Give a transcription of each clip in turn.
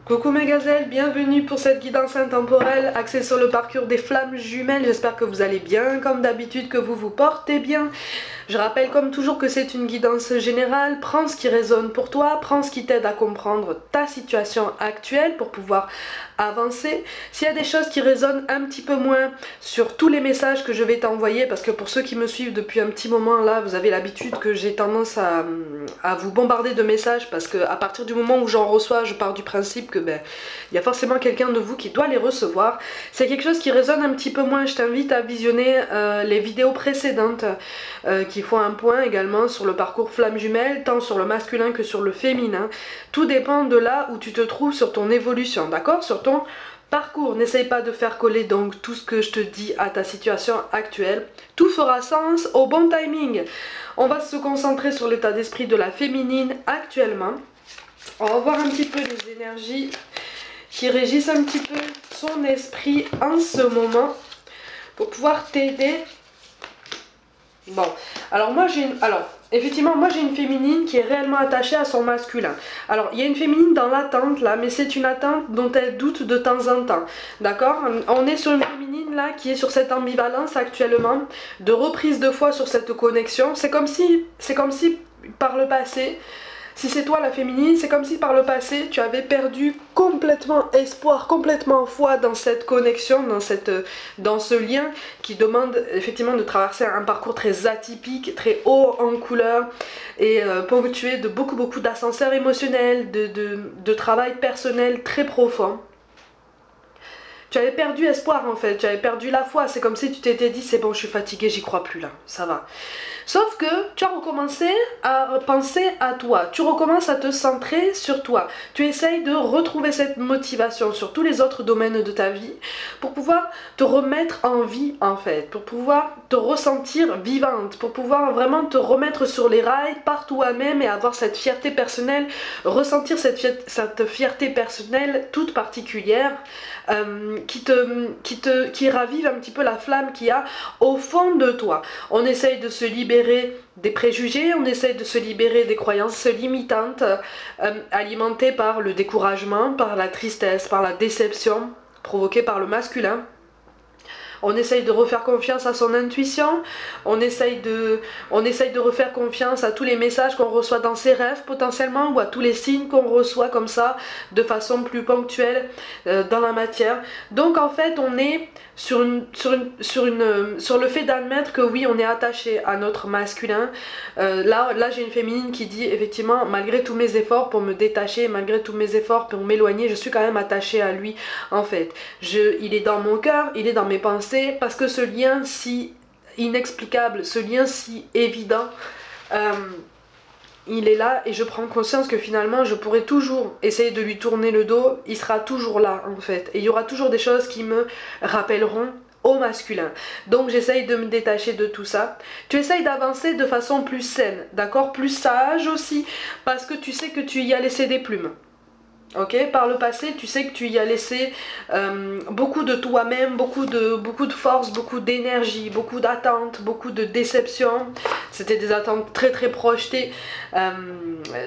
Coucou mes gazelles, bienvenue pour cette guidance intemporelle axée sur le parcours des flammes jumelles. J'espère que vous allez bien, comme d'habitude, que vous vous portez bien. Je rappelle comme toujours que c'est une guidance générale. Prends ce qui résonne pour toi, prends ce qui t'aide à comprendre ta situation actuelle pour pouvoir avancer. S'il y a des choses qui résonnent un petit peu moins sur tous les messages que je vais t'envoyer, parce que pour ceux qui me suivent depuis un petit moment là, vous avez l'habitude que j'ai tendance à vous bombarder de messages, parce que à partir du moment où j'en reçois, je pars du principe que il y a forcément quelqu'un de vous qui doit les recevoir. C'est quelque chose qui résonne un petit peu moins. Je t'invite à visionner les vidéos précédentes qui font un point également sur le parcours flamme jumelle, tant sur le masculin que sur le féminin. Tout dépend de là où tu te trouves sur ton évolution, d'accord? Sur ton parcours. N'essaye pas de faire coller donc tout ce que je te dis à ta situation actuelle. Tout fera sens au bon timing. On va se concentrer sur l'état d'esprit de la féminine actuellement. On va voir un petit peu les énergies qui régissent un petit peu son esprit en ce moment pour pouvoir t'aider. Bon, alors moi j'ai une... effectivement, moi j'ai une féminine qui est réellement attachée à son masculin. Alors, il y a une féminine dans l'attente là, mais c'est une attente dont elle doute de temps en temps. D'accord? On est sur une féminine là qui est sur cette ambivalence actuellement, de reprise de foi sur cette connexion. C'est comme si par le passé, si c'est toi la féminine, c'est comme si par le passé tu avais perdu complètement espoir, complètement foi dans cette connexion, dans ce lien qui demande effectivement de traverser un parcours très atypique, très haut en couleur et ponctué de beaucoup d'ascenseurs émotionnels, de travail personnel très profond. Tu avais perdu espoir en fait, tu avais perdu la foi, c'est comme si tu t'étais dit c'est bon je suis fatiguée, j'y crois plus là, ça va. Sauf que tu as recommencé à penser à toi, tu recommences à te centrer sur toi, tu essayes de retrouver cette motivation sur tous les autres domaines de ta vie pour pouvoir te remettre en vie en fait, pour pouvoir te ressentir vivante, pour pouvoir vraiment te remettre sur les rails par toi-même et avoir cette fierté personnelle, ressentir cette fierté personnelle toute particulière qui ravive un petit peu la flamme qu'il y a au fond de toi. On essaye de se libérer des préjugés, on essaye de se libérer des croyances limitantes alimentées par le découragement, par la tristesse, par la déception provoquée par le masculin. On essaye de refaire confiance à son intuition, on essaye de refaire confiance à tous les messages qu'on reçoit dans ses rêves potentiellement, ou à tous les signes qu'on reçoit comme ça, de façon plus ponctuelle dans la matière. Donc en fait on est sur le fait d'admettre que oui on est attaché à notre masculin. Là j'ai une féminine qui dit effectivement malgré tous mes efforts pour me détacher, malgré tous mes efforts pour m'éloigner, je suis quand même attachée à lui en fait. Il est dans mon cœur, il est dans mes pensées, parce que ce lien si inexplicable, ce lien si évident, il est là et je prends conscience que finalement je pourrais toujours essayer de lui tourner le dos, il sera toujours là en fait, et il y aura toujours des choses qui me rappelleront au masculin. Donc j'essaye de me détacher de tout ça. Tu essayes d'avancer de façon plus saine, d'accord, plus sage aussi, parce que tu sais que tu y as laissé des plumes. Ok, par le passé, tu sais que tu y as laissé beaucoup de toi-même, beaucoup de force, beaucoup d'énergie, beaucoup d'attentes, beaucoup de déceptions. C'était des attentes très projetées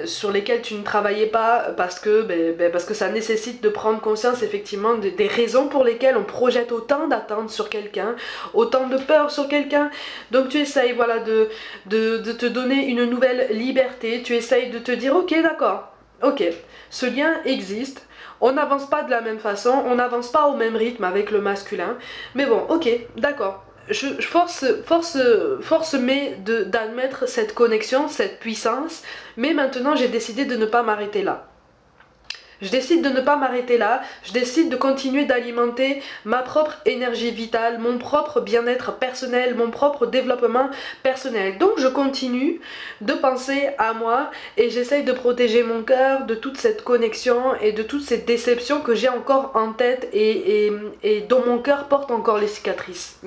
sur lesquelles tu ne travaillais pas parce que ça nécessite de prendre conscience effectivement des raisons pour lesquelles on projette autant d'attentes sur quelqu'un, autant de peur sur quelqu'un. Donc tu essayes voilà, de te donner une nouvelle liberté, tu essayes de te dire ok d'accord. Ok, ce lien existe, on n'avance pas de la même façon, on n'avance pas au même rythme avec le masculin, mais bon, ok, d'accord, je force mais d'admettre cette connexion, cette puissance, mais maintenant j'ai décidé de ne pas m'arrêter là. Je décide de ne pas m'arrêter là, je décide de continuer d'alimenter ma propre énergie vitale, mon propre bien-être personnel, mon propre développement personnel. Donc je continue de penser à moi et j'essaye de protéger mon cœur de toute cette connexion et de toutes ces déceptions que j'ai encore en tête et dont mon cœur porte encore les cicatrices.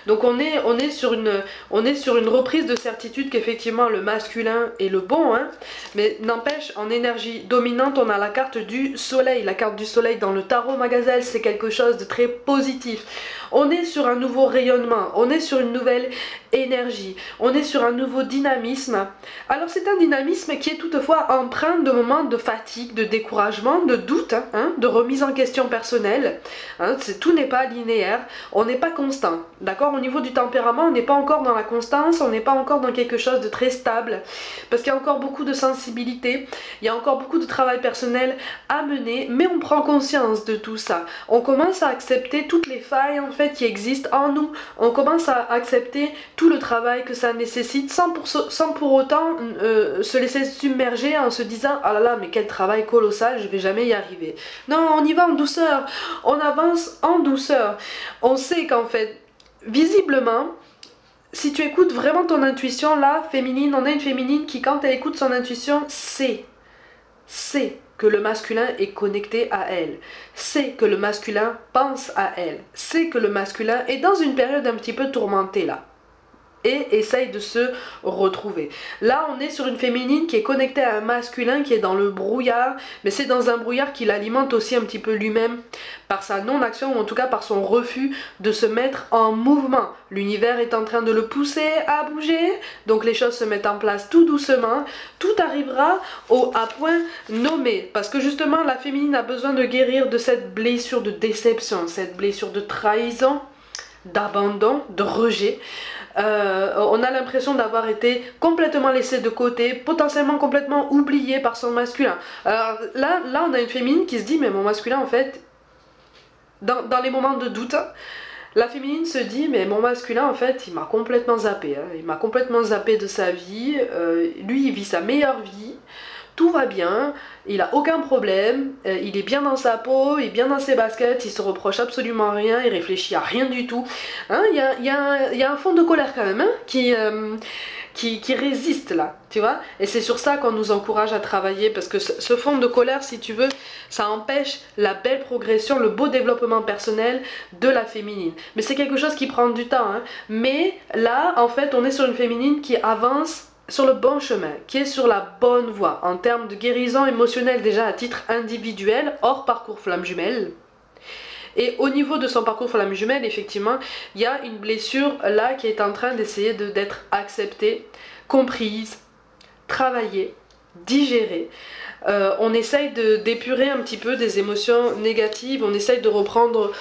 Donc on est sur une reprise de certitude qu'effectivement le masculin est le bon, hein, mais n'empêche en énergie dominante on a la carte du soleil. La carte du soleil dans le tarot Magazelle, c'est quelque chose de très positif. On est sur un nouveau rayonnement, on est sur une nouvelle énergie, on est sur un nouveau dynamisme. Alors c'est un dynamisme qui est toutefois empreint de moments de fatigue, de découragement, de doute, de remise en question personnelle. Tout n'est pas linéaire, on n'est pas constant. D'accord? Au niveau du tempérament, on n'est pas encore dans la constance, on n'est pas encore dans quelque chose de très stable. Parce qu'il y a encore beaucoup de sensibilité, il y a encore beaucoup de travail personnel à mener, mais on prend conscience de tout ça. On commence à accepter toutes les failles en fait qui existent en nous. On commence à accepter tout le travail que ça nécessite sans pour autant se laisser submerger en se disant « Ah là là, mais quel travail colossal, je vais jamais y arriver ». Non, on y va en douceur, on avance en douceur. On sait qu'en fait, visiblement, si tu écoutes vraiment ton intuition, là, féminine, on a une féminine qui, quand elle écoute son intuition, sait que le masculin est connecté à elle, sait que le masculin pense à elle, sait que le masculin est dans une période un petit peu tourmentée là, et essaye de se retrouver. Là, on est sur une féminine qui est connectée à un masculin qui est dans le brouillard, mais c'est dans un brouillard qui l'alimente aussi un petit peu lui-même par sa non-action, ou en tout cas par son refus de se mettre en mouvement. L'univers est en train de le pousser à bouger, donc les choses se mettent en place tout doucement, tout arrivera à point nommé, parce que justement la féminine a besoin de guérir de cette blessure de déception, cette blessure de trahison, d'abandon, de rejet. On a l'impression d'avoir été complètement laissé de côté, potentiellement complètement oublié par son masculin. Alors là on a une féminine qui se dit mais mon masculin en fait, dans les moments de doute, la féminine se dit mais mon masculin en fait il m'a complètement zappé, il m'a complètement zappé de sa vie, lui il vit sa meilleure vie, tout va bien, il a aucun problème, il est bien dans sa peau, il est bien dans ses baskets, il se reproche absolument rien, il réfléchit à rien du tout. Il y a un fond de colère quand même qui résiste là, tu vois. Et c'est sur ça qu'on nous encourage à travailler, parce que ce fond de colère, si tu veux, ça empêche la belle progression, le beau développement personnel de la féminine. Mais c'est quelque chose qui prend du temps, Mais là, en fait, on est sur une féminine qui avance sur le bon chemin, qui est sur la bonne voie en termes de guérison émotionnelle déjà à titre individuel, hors parcours flamme jumelle. Et au niveau de son parcours flamme jumelle, effectivement, il y a une blessure là qui est en train d'essayer d'être acceptée, comprise, travaillée, digérée. On essaye d'épurer un petit peu des émotions négatives, on essaye de reprendre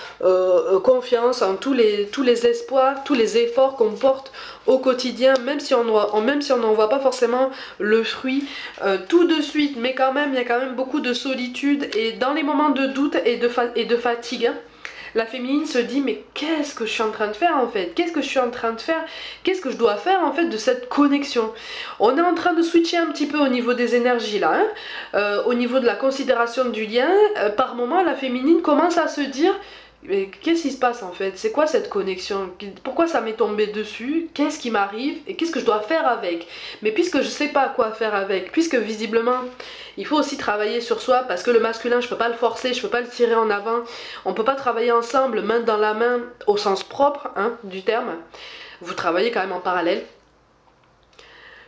confiance en tous les espoirs, tous les efforts qu'on porte au quotidien, même si on n'en voit pas forcément le fruit tout de suite, mais quand même il y a quand même beaucoup de solitude, et dans les moments de doute et de fatigue, la féminine se dit mais qu'est-ce que je suis en train de faire en fait? Qu'est-ce que je suis en train de faire? Qu'est-ce que je dois faire en fait de cette connexion? On est en train de switcher un petit peu au niveau des énergies là, au niveau de la considération du lien. Par moment la féminine commence à se dire mais qu'est-ce qui se passe en fait? C'est quoi cette connexion? Pourquoi ça m'est tombé dessus? Qu'est-ce qui m'arrive? Et qu'est-ce que je dois faire avec? Mais puisque je sais pas quoi faire avec, puisque visiblement il faut aussi travailler sur soi, parce que le masculin je peux pas le forcer, je peux pas le tirer en avant, on peut pas travailler ensemble main dans la main au sens propre du terme, vous travaillez quand même en parallèle.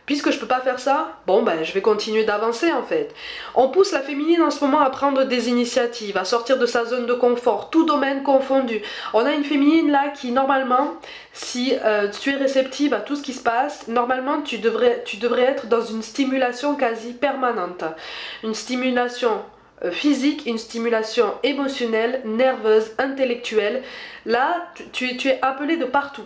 Puisque je peux pas faire ça, bon ben je vais continuer d'avancer en fait. On pousse la féminine en ce moment à prendre des initiatives, à sortir de sa zone de confort, tout domaine confondu. On a une féminine là qui normalement, si tu es réceptive à tout ce qui se passe, normalement tu devrais être dans une stimulation quasi permanente. Une stimulation physique, une stimulation émotionnelle, nerveuse, intellectuelle. Là, tu es appelé de partout.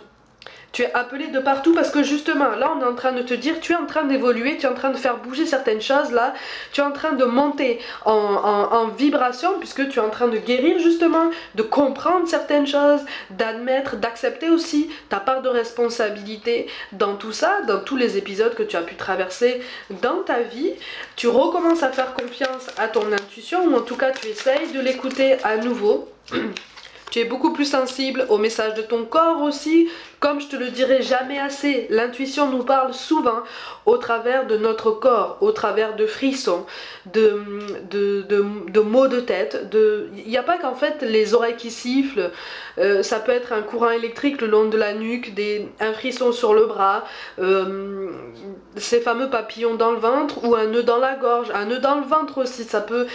Tu es appelé de partout parce que justement, là on est en train de te dire, tu es en train d'évoluer, tu es en train de faire bouger certaines choses là, tu es en train de monter en vibration, puisque tu es en train de guérir justement, de comprendre certaines choses, d'admettre, d'accepter aussi ta part de responsabilité dans tout ça, dans tous les épisodes que tu as pu traverser dans ta vie. Tu recommences à faire confiance à ton intuition, ou en tout cas tu essayes de l'écouter à nouveau. Tu es beaucoup plus sensible aux messages de ton corps aussi, Comme je te le dirai jamais assez, l'intuition nous parle souvent au travers de notre corps, au travers de frissons, de maux de tête. Il n'y a pas qu'en fait les oreilles qui sifflent, ça peut être un courant électrique le long de la nuque, un frisson sur le bras, ces fameux papillons dans le ventre ou un nœud dans la gorge, un nœud dans le ventre aussi, ça peut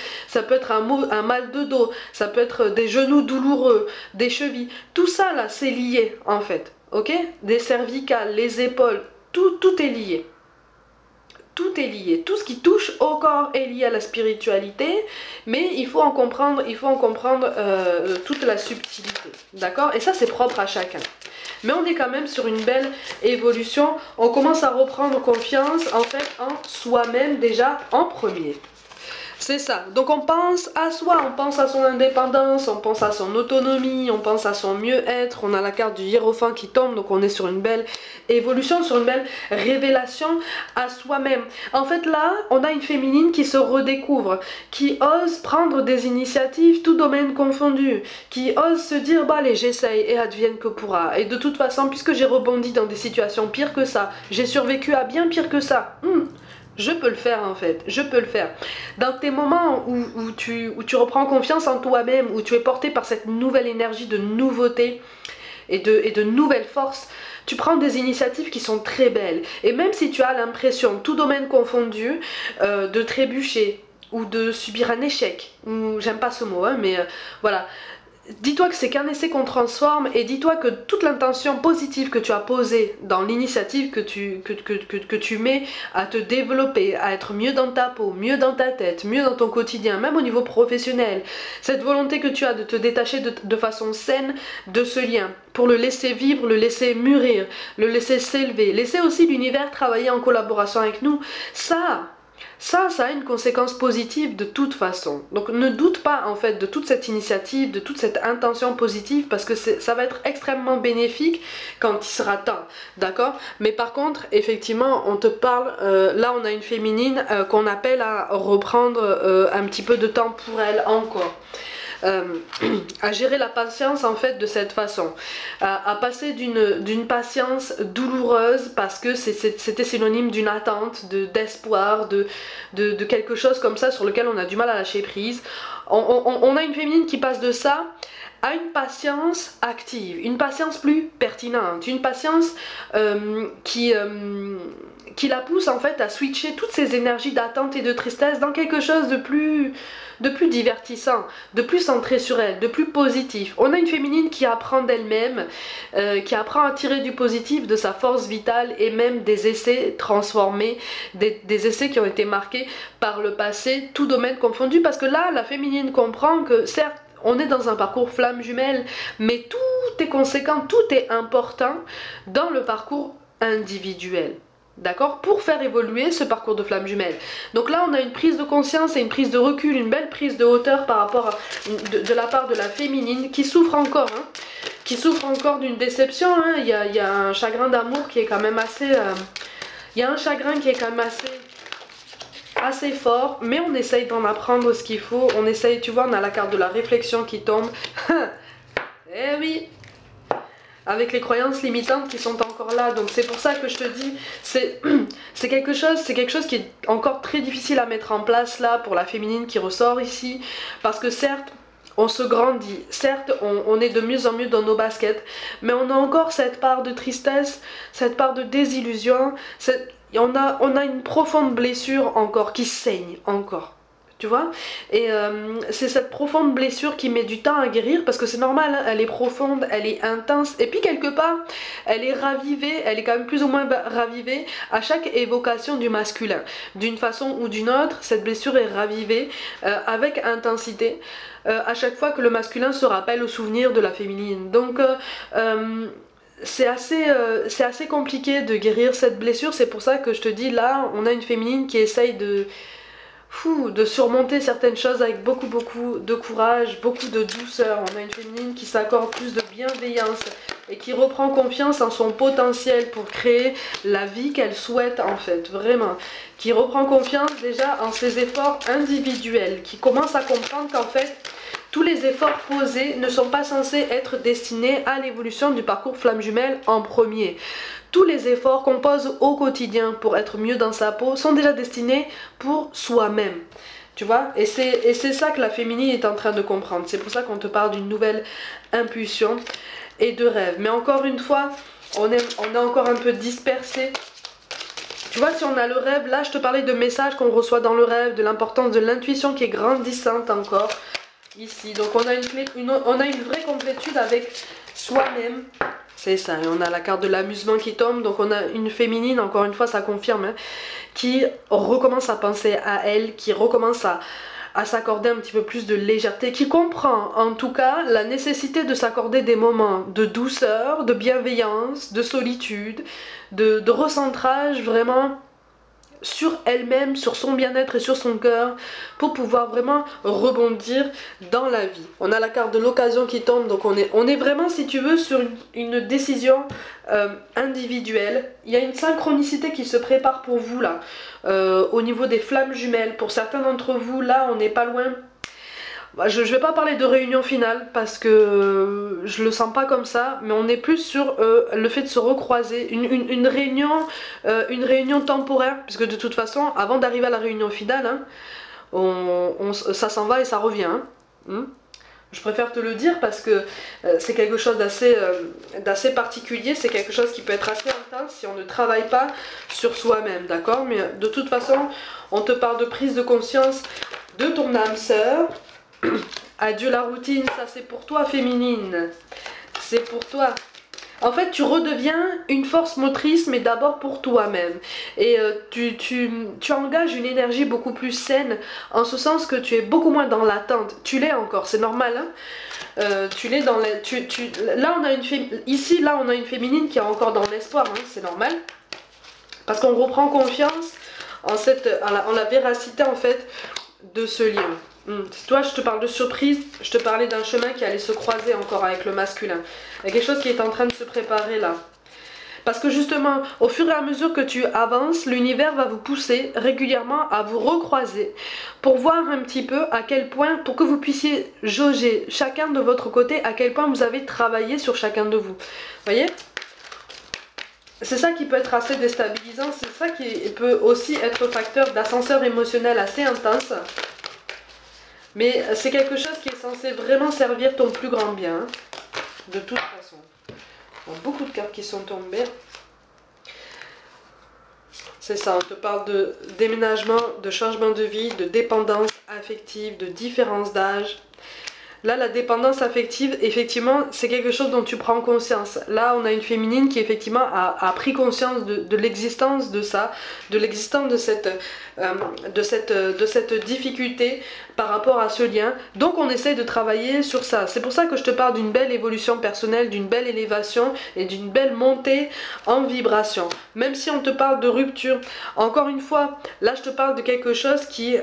être un mal de dos, ça peut être des genoux douloureux, des chevilles, tout ça là c'est lié en fait. Ok, des cervicales, les épaules, tout est lié. Tout est lié. Tout ce qui touche au corps est lié à la spiritualité, mais il faut en comprendre toute la subtilité. D'accord? Et ça, c'est propre à chacun. Mais on est quand même sur une belle évolution. On commence à reprendre confiance, en fait, en soi-même déjà en premier. C'est ça. Donc on pense à soi, on pense à son indépendance, on pense à son autonomie, on pense à son mieux-être. On a la carte du hiérophant qui tombe, donc on est sur une belle évolution, sur une belle révélation à soi-même. En fait là, on a une féminine qui se redécouvre, qui ose prendre des initiatives, tout domaine confondu, qui ose se dire, bah allez, j'essaye et advienne que pourra. Et de toute façon, puisque j'ai rebondi dans des situations pires que ça, j'ai survécu à bien pire que ça. Je peux le faire en fait, je peux le faire. Dans tes moments où tu reprends confiance en toi-même, où tu es porté par cette nouvelle énergie de nouveauté et de nouvelles forces, tu prends des initiatives qui sont très belles. Et même si tu as l'impression, tout domaine confondu, de trébucher ou de subir un échec, ou j'aime pas ce mot, hein, mais voilà. Dis-toi que c'est qu'un essai qu'on transforme et dis-toi que toute l'intention positive que tu as posée dans l'initiative que tu mets à te développer, à être mieux dans ta peau, mieux dans ta tête, mieux dans ton quotidien, même au niveau professionnel, cette volonté que tu as de te détacher de façon saine de ce lien, pour le laisser vivre, le laisser mûrir, le laisser s'élever, laisser aussi l'univers travailler en collaboration avec nous, ça a une conséquence positive de toute façon. Donc ne doute pas en fait de toute cette initiative, de toute cette intention positive, parce que ça va être extrêmement bénéfique quand il sera temps, d'accord? Mais par contre, effectivement, on te parle, là on a une féminine qu'on appelle à reprendre un petit peu de temps pour elle encore. À gérer la patience en fait de cette façon, à passer d'une patience douloureuse parce que c'était synonyme d'une attente, d'espoir, de quelque chose comme ça sur lequel on a du mal à lâcher prise. On a une féminine qui passe de ça à une patience active, une patience plus pertinente, une patience qui la pousse en fait à switcher toutes ces énergies d'attente et de tristesse dans quelque chose de plus divertissant, de plus centré sur elle, de plus positif. On a une féminine qui apprend d'elle-même, qui apprend à tirer du positif de sa force vitale et même des essais transformés, des essais qui ont été marqués par le passé, tout domaine confondu, parce que là, la féminine comprend que certes, on est dans un parcours flamme jumelle, mais tout est conséquent, tout est important dans le parcours individuel. D'accord? Pour faire évoluer ce parcours de flamme jumelle. Donc là on a une prise de conscience et une prise de recul, une belle prise de hauteur par rapport à, de la part de la féminine qui souffre encore, hein, qui souffre encore d'une déception, hein. Il y a un chagrin d'amour qui est quand même assez... il y a un chagrin qui est quand même assez fort, mais on essaye d'en apprendre ce qu'il faut, on essaye, tu vois, on a la carte de la réflexion qui tombe. Eh oui, avec les croyances limitantes qui sont encore là, donc c'est pour ça que je te dis, c'est quelque chose qui est encore très difficile à mettre en place là pour la féminine qui ressort ici, parce que certes on se grandit, certes on est de mieux en mieux dans nos baskets, mais on a encore cette part de tristesse, cette part de désillusion, on a une profonde blessure encore qui saigne encore. Tu vois, et c'est cette profonde blessure qui met du temps à guérir, parce que c'est normal, hein, elle est profonde, elle est intense, et puis quelque part elle est ravivée, elle est quand même plus ou moins ravivée à chaque évocation du masculin, d'une façon ou d'une autre. Cette blessure est ravivée avec intensité à chaque fois que le masculin se rappelle au souvenir de la féminine. Donc c'est assez compliqué de guérir cette blessure. C'est pour ça que je te dis, là on a une féminine qui essaye de surmonter certaines choses avec beaucoup de courage, beaucoup de douceur. On a une féminine qui s'accorde plus de bienveillance et qui reprend confiance en son potentiel pour créer la vie qu'elle souhaite en fait, vraiment. Qui reprend confiance déjà en ses efforts individuels, qui commence à comprendre qu'en fait tous les efforts posés ne sont pas censés être destinés à l'évolution du parcours flamme jumelle en premier. Tous les efforts qu'on pose au quotidien pour être mieux dans sa peau sont déjà destinés pour soi-même. Tu vois, et c'est ça que la féminine est en train de comprendre. C'est pour ça qu'on te parle d'une nouvelle impulsion et de rêve. Mais encore une fois, on est encore un peu dispersé. Tu vois, si on a le rêve, là je te parlais de messages qu'on reçoit dans le rêve, de l'importance de l'intuition qui est grandissante encore ici. Donc on a une vraie complétude avec soi-même. C'est ça, et on a la carte de l'amusement qui tombe, donc on a une féminine, encore une fois ça confirme, hein, qui recommence à penser à elle, qui recommence à s'accorder un petit peu plus de légèreté, qui comprend en tout cas la nécessité de s'accorder des moments de douceur, de bienveillance, de solitude, de recentrage vraiment sur elle-même, sur son bien-être et sur son cœur pour pouvoir vraiment rebondir dans la vie. On a la carte de l'occasion qui tombe, donc on est vraiment, si tu veux, sur une décision individuelle. Il y a une synchronicité qui se prépare pour vous là, au niveau des flammes jumelles. Pour certains d'entre vous, là, on n'est pas loin. Je ne vais pas parler de réunion finale parce que je le sens pas comme ça, mais on est plus sur le fait de se recroiser, une réunion temporaire, puisque de toute façon, avant d'arriver à la réunion finale, hein, ça s'en va et ça revient. Hein. Je préfère te le dire parce que c'est quelque chose d'assez particulier, c'est quelque chose qui peut être assez intense si on ne travaille pas sur soi-même, d'accord? Mais de toute façon, on te parle de prise de conscience de ton âme sœur. Adieu la routine, ça c'est pour toi féminine, c'est pour toi. En fait tu redeviens une force motrice mais d'abord pour toi-même. Et tu engages une énergie beaucoup plus saine en ce sens que tu es beaucoup moins dans l'attente. Tu l'es encore, c'est normal hein. Tu l'es dans là on a ici là on a une féminine qui est encore dans l'espoir, hein, c'est normal. Parce qu'on reprend confiance en la véracité en fait de ce lien. Toi je te parle de surprise, je te parlais d'un chemin qui allait se croiser encore avec le masculin. Il y a quelque chose qui est en train de se préparer là. Parce que justement, au fur et à mesure que tu avances, l'univers va vous pousser régulièrement à vous recroiser pour voir un petit peu à quel point, pour que vous puissiez jauger chacun de votre côté, à quel point vous avez travaillé sur chacun de vous. Voyez ? C'est ça qui peut être assez déstabilisant, c'est ça qui peut aussi être facteur d'ascenseur émotionnel assez intense. Mais c'est quelque chose qui est censé vraiment servir ton plus grand bien, hein, de toute façon. Il y a beaucoup de cartes qui sont tombées. C'est ça, on te parle de déménagement, de changement de vie, de dépendance affective, de différence d'âge. Là, la dépendance affective, effectivement, c'est quelque chose dont tu prends conscience. Là, on a une féminine qui, effectivement, a pris conscience de l'existence de ça, de l'existence de cette difficulté par rapport à ce lien. Donc, on essaie de travailler sur ça. C'est pour ça que je te parle d'une belle évolution personnelle, d'une belle élévation et d'une belle montée en vibration. Même si on te parle de rupture, encore une fois, là, je te parle de quelque chose qui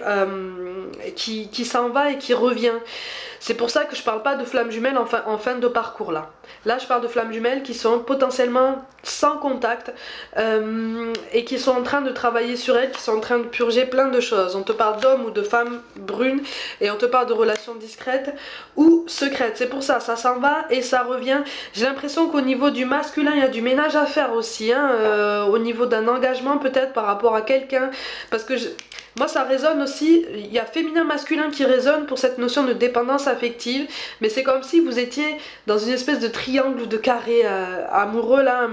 s'en va et qui revient. C'est pour ça que je parle pas de flammes jumelles en fin de parcours là. Là je parle de flammes jumelles qui sont potentiellement sans contact et qui sont en train de travailler sur elles, qui sont en train de purger plein de choses. On te parle d'hommes ou de femmes brunes et on te parle de relations discrètes ou secrètes. C'est pour ça, ça s'en va et ça revient. J'ai l'impression qu'au niveau du masculin, il y a du ménage à faire aussi, hein, au niveau d'un engagement peut-être par rapport à quelqu'un. Parce que moi ça résonne aussi, il y a féminin masculin qui résonne pour cette notion de dépendance affective, mais c'est comme si vous étiez dans une espèce de triangle ou de carré amoureux là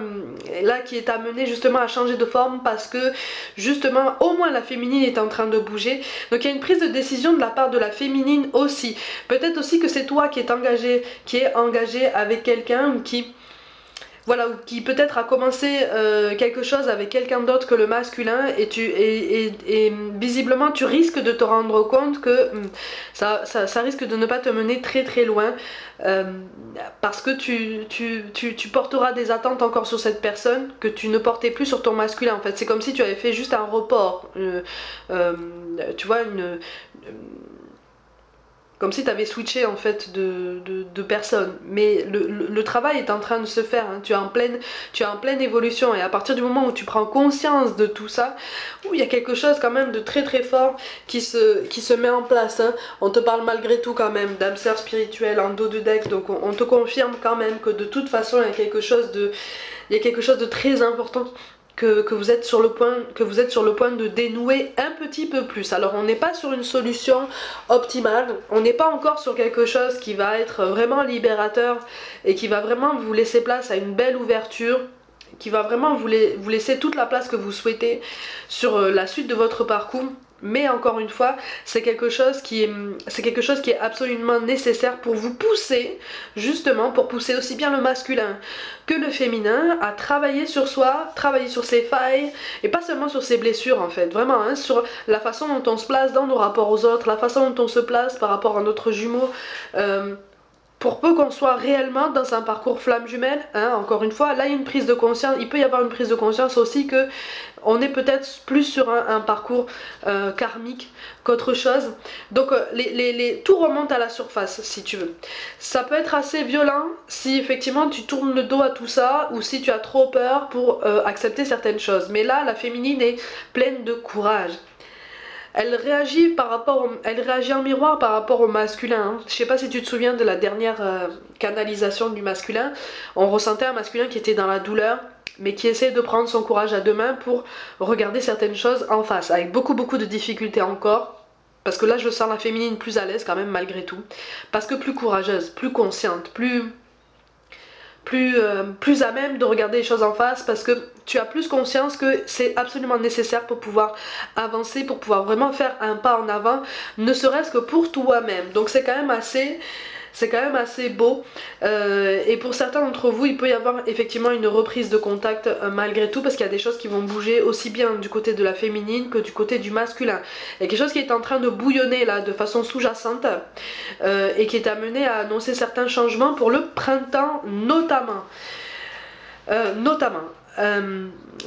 qui est amené justement à changer de forme parce que justement au moins la féminine est en train de bouger. Donc il y a une prise de décision de la part de la féminine aussi. Peut-être aussi que c'est toi qui est engagé avec quelqu'un ou qui... Voilà, ou qui peut-être a commencé quelque chose avec quelqu'un d'autre que le masculin et visiblement tu risques de te rendre compte que ça risque de ne pas te mener très très loin parce que tu porteras des attentes encore sur cette personne que tu ne portais plus sur ton masculin en fait. C'est comme si tu avais fait juste un report, tu vois, Comme si tu avais switché en fait de personne. Mais le travail est en train de se faire, hein. Tu es en pleine évolution, et à partir du moment où tu prends conscience de tout ça, il y a quelque chose quand même de très très fort qui se met en place, hein. On te parle malgré tout quand même d'âme sœur spirituelle en dos de deck, donc on te confirme quand même que de toute façon il y a quelque chose de très important que vous êtes sur le point de dénouer un petit peu plus. Alors on n'est pas sur une solution optimale, on n'est pas encore sur quelque chose qui va être vraiment libérateur et qui va vraiment vous laisser place à une belle ouverture, qui va vraiment vous laisser toute la place que vous souhaitez sur la suite de votre parcours. Mais encore une fois, c'est quelque chose qui est absolument nécessaire pour vous pousser, justement pour pousser aussi bien le masculin que le féminin à travailler sur soi, travailler sur ses failles, et pas seulement sur ses blessures en fait, vraiment, hein, sur la façon dont on se place dans nos rapports aux autres, la façon dont on se place par rapport à notre jumeau. Pour peu qu'on soit réellement dans un parcours flamme jumelle, hein, encore une fois, là il y a une prise de conscience, il peut y avoir une prise de conscience aussi que on est peut-être plus sur un parcours karmique qu'autre chose. Donc tout remonte à la surface si tu veux. Ça peut être assez violent si effectivement tu tournes le dos à tout ça, ou si tu as trop peur pour accepter certaines choses. Mais là la féminine est pleine de courage. Elle réagit en miroir par rapport au masculin, hein. Je sais pas si tu te souviens de la dernière canalisation du masculin. On ressentait un masculin qui était dans la douleur, mais qui essaie de prendre son courage à deux mains pour regarder certaines choses en face, avec beaucoup de difficultés encore. Parce que là je sens la féminine plus à l'aise quand même malgré tout. Parce que plus courageuse, plus consciente, plus à même de regarder les choses en face, parce que tu as plus conscience que c'est absolument nécessaire pour pouvoir avancer, pour pouvoir vraiment faire un pas en avant, ne serait-ce que pour toi-même. Donc c'est quand même assez beau, et pour certains d'entre vous il peut y avoir effectivement une reprise de contact malgré tout, parce qu'il y a des choses qui vont bouger aussi bien du côté de la féminine que du côté du masculin. Il y a quelque chose qui est en train de bouillonner là de façon sous-jacente, et qui est amené à annoncer certains changements pour le printemps notamment.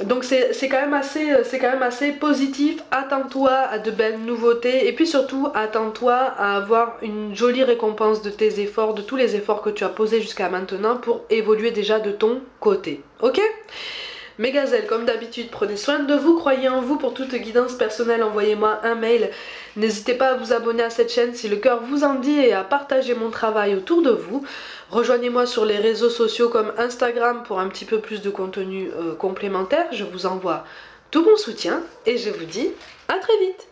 Donc c'est quand même assez positif. Attends-toi à de belles nouveautés, et puis surtout attends-toi à avoir une jolie récompense de tes efforts, de tous les efforts que tu as posés jusqu'à maintenant pour évoluer déjà de ton côté. Ok ? Mes gazelles, comme d'habitude, prenez soin de vous, croyez en vous. Pour toute guidance personnelle, envoyez-moi un mail. N'hésitez pas à vous abonner à cette chaîne si le cœur vous en dit, et à partager mon travail autour de vous. Rejoignez-moi sur les réseaux sociaux comme Instagram pour un petit peu plus de contenu complémentaire. Je vous envoie tout mon soutien et je vous dis à très vite.